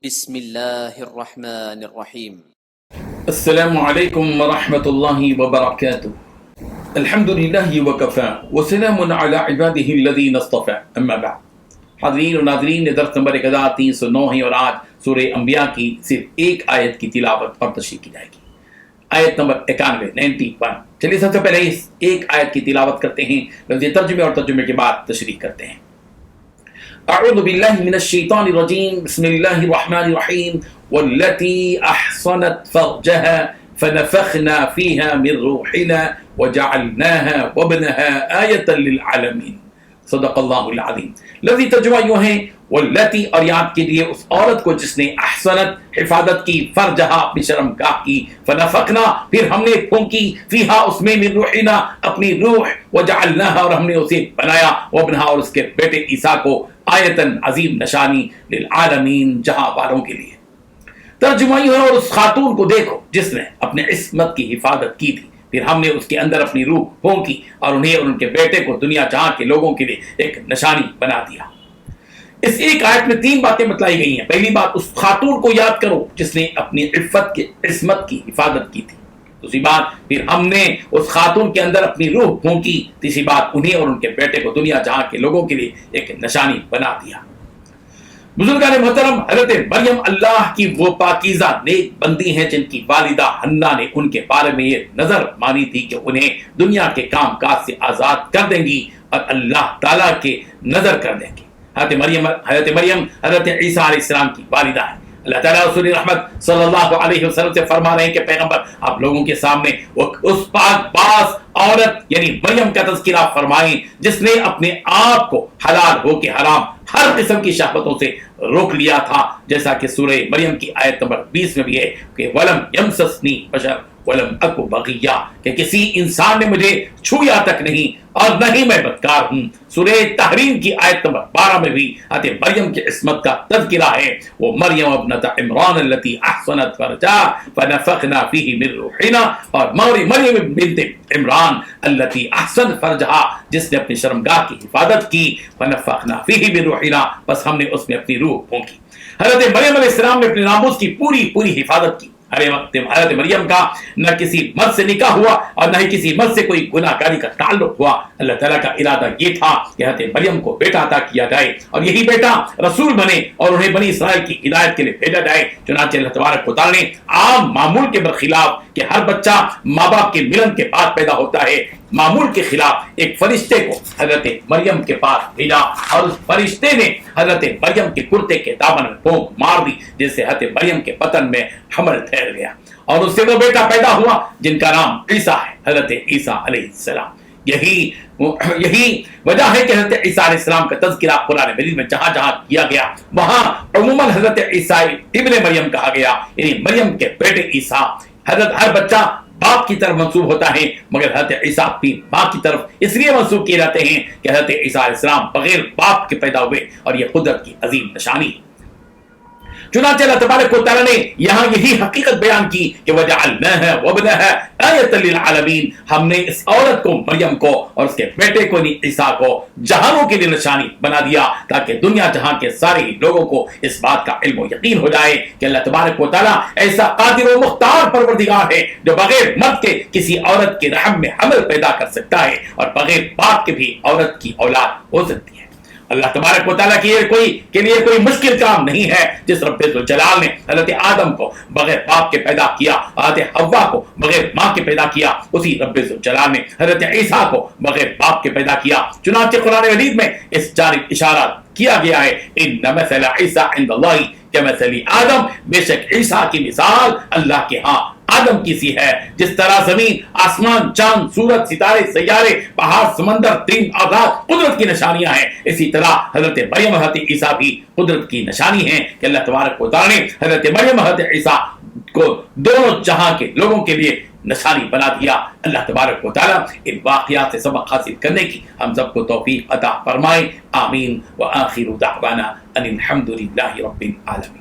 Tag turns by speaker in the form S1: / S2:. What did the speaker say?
S1: بسم اللہ الرحمن الرحیم۔
S2: السلام علیکم ورحمۃ اللہ وبرکاتہ۔ الحمد للہ وکفی وسلام علی عبادہ الذین اصطفی، اما بعد۔ حاضرین و ناظرین، درس نمبر 1309 ہے اور آج سورہ انبیاء کی صرف ایک آیت کی تلاوت اور تشریح کی جائے گی، آیت نمبر 91۔ چلیے سب سے پہلے اس ایک آیت کی تلاوت کرتے ہیں، لفظ ترجمے اور ترجمے کے بعد تشریح کرتے ہیں۔ اعوذ باللہ من الشیطان الرجیم، بسم اللہ الرحمن الرحیم۔ واللتی احصنت فرجها فنفخنا فیها من روحنا وجعلناها وابنها آیة للعالمین، صدق اللہ العظیم۔ لفظی ترجمہ یوں ہے، واللتی، اور یاد کیجیے اس عورت کو جس نے احسنت، حفاظت کی، فرجہا، اپنی شرمگاہ کی، فنفخنا، پھر ہم نے پھونکی، فیہا، اس میں، من روحنا، اپنی روح، وجعلناها، اور ہم نے اسے بنایا، وابنہا، اور اس کے بیٹے عیسیٰ کو، آیتن، عظیم نشانی، للعالمین، جہاں والوں کے لیے۔ ترجمہ یہ ہے، اور اس خاتون کو دیکھو جس نے اپنے عصمت کی حفاظت کی تھی، پھر ہم نے اس کے اندر اپنی روح پھونکی اور انہیں اور ان کے بیٹے کو دنیا جہاں کے لوگوں کے لیے ایک نشانی بنا دیا۔ اس ایک آیت میں تین باتیں بتلائی گئی ہیں۔ پہلی بات، اس خاتون کو یاد کرو جس نے اپنی عصمت کی حفاظت کی تھی۔ دوسری بات، پھر ہم نے اس خاتون کے اندر اپنی روح پھونکی۔ تیسری بات، انہیں اور ان کے بیٹے کو دنیا جہاں کے لوگوں کے لیے ایک نشانی بنا دیا۔ بزرگان محترم، حضرت مریم اللہ کی وہ پاکیزہ نیک بندی ہیں جن کی والدہ حنا نے ان کے بارے میں یہ نظر مانی تھی کہ انہیں دنیا کے کام کاج سے آزاد کر دیں گی اور اللہ تعالیٰ کے نظر کر دیں گی۔ حضرت مریم حضرت عیسیٰ علیہ السلام کی والدہ ہے۔ اللہ تعالیٰ رسول رحمت صلی اللہ علیہ وسلم سے فرما رہے ہیں کہ پیغمبر، آپ لوگوں کے سامنے اس پاک باز عورت یعنی مریم کا تذکرہ فرمائیں جس نے اپنے آپ کو حلال ہو کے حرام ہر قسم کی شہوتوں سے روک لیا تھا، جیسا کہ سورہ مریم کی آیت نمبر 20 میں بھی ہے کہ وَلَمْ يَمْسَسْنِي بَشَرٌ وَلَمْ أَكُ بَغِيًّا، کہ کسی انسان نے مجھے چھویا تک نہیں اور نہ ہی میں بدکار ہوں۔ سورہ تحریم کی آیت نمبر 12 میں بھی حضرت مریم کی عصمت کا تذکرہ ہے، وہ مریم ابنۃ عمران التی احصنت فرجها فنفخنا فیہ من روحنا، اور مریم بنت عمران التی احسنت فرجها، جس نے اپنی شرمگاہ کی حفاظت کی، فنفخنا فیہ من روحنا، بس ہم نے اس میں اپنی روح پھونکی۔ حضرت مریم علیہ السلام نے اپنے ناموس کی پوری حفاظت کی۔ حضرت مریم کا نہ کسی مرد سے نکاح ہوا اور نہ ہی کسی مرد سے کوئی گناہ گاری کا تعلق ہوا۔ اللہ تعالیٰ کا ارادہ یہ تھا کہ حضرت مریم کو بیٹا عطا کیا جائے اور یہی بیٹا رسول بنے اور انہیں بنی اسرائیل کی ہدایت کے لیے بھیجا جائے۔ چنانچہ اللہ تبارک و تعالیٰ نے عام معمول کے برخلاف کہ ہر بچہ ماں باپ کے ملن کے بعد پیدا ہوتا ہے، معمول کے خلاف ایک فرشتے کو حضرت مریم کے پاس بھیجا اور اس فرشتے نے حضرت مریم کے کرتے کے دامن میں پھونک مار دی، جس سے حضرت مریم کے بطن میں حمل ٹھہر گیا اور اس سے وہ بیٹا پیدا ہوا جن کا نام عیسیٰ ہے، حضرت عیسیٰ علیہ السلام۔ یہی وجہ ہے کہ حضرت عیسیٰ علیہ السلام کا تذکرہ قرآن مجید میں جہاں جہاں کیا گیا وہاں عموماً حضرت عیسیٰ ابن مریم کہا گیا، یعنی مریم کے بیٹے عیسیٰ۔ ہر بچہ باپ کی طرف منسوب ہوتا ہے، مگر حضرت عیسیٰ بھی ماں کی طرف اس لیے منسوب کیے جاتے ہیں کہ حضرت عیسیٰ علیہ السلام بغیر باپ کے پیدا ہوئے، اور یہ قدرت کی عظیم نشانی ہے۔ چنانچہ اللہ تبارک و تعالیٰ نے یہاں یہی حقیقت بیان کی کہ وَجَعَلْنَاهَا وَابْنَهَا آیَةً لِلْعَالَمِينَ، ہم نے اس عورت کو، مریم کو، اور اس کے بیٹے کو عیسیٰ کو جہانوں کے لیے نشانی بنا دیا، تاکہ دنیا جہاں کے سارے لوگوں کو اس بات کا علم و یقین ہو جائے کہ اللہ تبارک و تعالیٰ ایسا قادر و مختار پروردگار ہے جو بغیر مرد کے کسی عورت کے رحم میں حمل پیدا کر سکتا ہے اور بغیر باپ کے بھی عورت کی اولاد ہو سکتی ہے۔ اللہ تبارک و تعالیٰ کے لیے کوئی مشکل کام نہیں ہے۔ جس رب ذوالجلال نے حضرت آدم کو بغیر باپ کے پیدا کیا، حضرت حوا کو بغیر ماں کے پیدا کیا، اسی رب ذوالجلال نے حضرت عیسیٰ کو بغیر باپ کے پیدا کیا۔ چنانچہ قرآن مجید میں اس جانب اشارہ کیا گیا ہے، ان مثل عیسیٰ عند اللہ کمثل آدم، بے شک عیسیٰ کی مثال اللہ کے ہاں آدم کی سی ہے۔ جس طرح زمین، آسمان، چاند، سورج، ستارے، سیارے، پہاڑ، سمندر، تین آغاز قدرت کی نشانیاں ہیں، اسی طرح حضرت مریم حضرت عیسیٰ بھی قدرت کی نشانی ہیں کہ اللہ تبارک و تعالیٰ نے حضرت مریم حضرت عیسیٰ کو دونوں جہاں کے لوگوں کے لیے نشانی بنا دیا۔ اللہ تبارک و تعالیٰ ان واقعات سے سبق حاصل کرنے کی ہم سب کو توفیق عطا فرمائے، آمین۔ وآخر دعوانا ان الحمد للہ رب العالمین۔